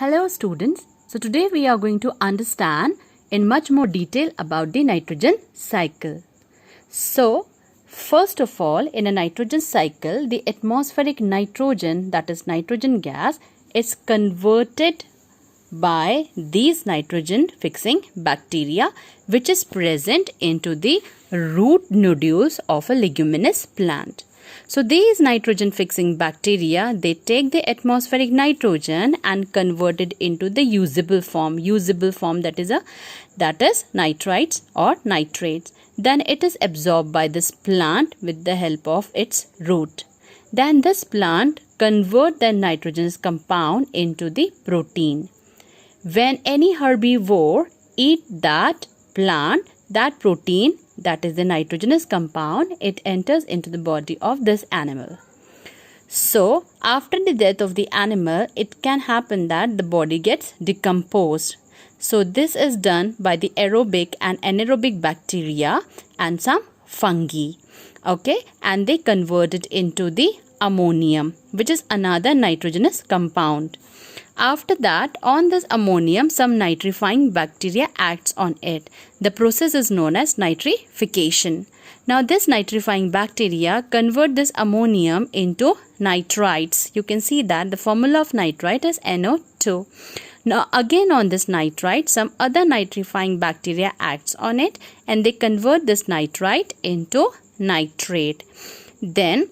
Hello students, so today we are going to understand in much more detail about the nitrogen cycle. So first of all, in a nitrogen cycle, the atmospheric nitrogen, that is nitrogen gas, is converted by these nitrogen fixing bacteria which is present into the root nodules of a leguminous plant. So these nitrogen fixing bacteria, they take the atmospheric nitrogen and convert it into the usable form that is nitrites or nitrates. Then it is absorbed by this plant with the help of its root. Then this plant convert the nitrogenous compound into the protein. When any herbivore eat that plant, that protein, that is the nitrogenous compound, it enters into the body of this animal. So after the death of the animal, it can happen that the body gets decomposed. So this is done by the aerobic and anaerobic bacteria and some fungi. Okay, and they convert it into the ammonium, which is another nitrogenous compound. After that, on this ammonium, some nitrifying bacteria acts on it. The process is known as nitrification. Now, this nitrifying bacteria convert this ammonium into nitrites. You can see that the formula of nitrite is NO2. Now, again on this nitrite, some other nitrifying bacteria acts on it and they convert this nitrite into nitrate. Then,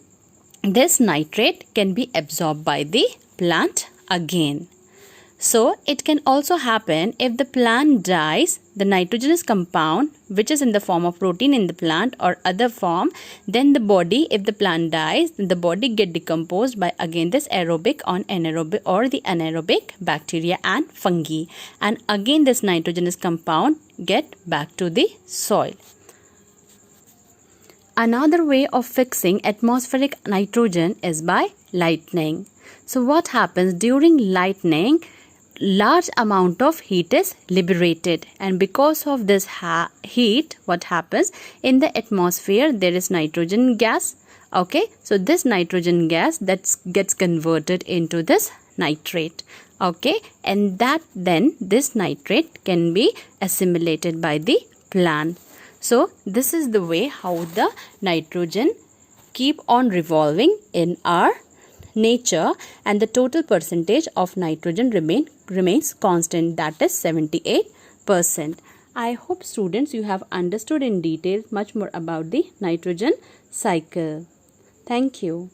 this nitrate can be absorbed by the plant again. So it can also happen if the plant dies, the nitrogenous compound which is in the form of protein in the plant or other form, then the body, if the plant dies, the body get decomposed by again this aerobic or anaerobic or the anaerobic bacteria and fungi, and again this nitrogenous compound get back to the soil. Another way of fixing atmospheric nitrogen is by lightning. So what happens during lightning? Large amount of heat is liberated, and because of this heat, what happens in the atmosphere? There is nitrogen gas. Okay, so this nitrogen gas that gets converted into this nitrate. Okay, and that then this nitrate can be assimilated by the plant. So this is the way how the nitrogen keep on revolving in our nature, and the total percentage of nitrogen remains constant, that is 78%. I hope students you have understood in detail much more about the nitrogen cycle. Thank you.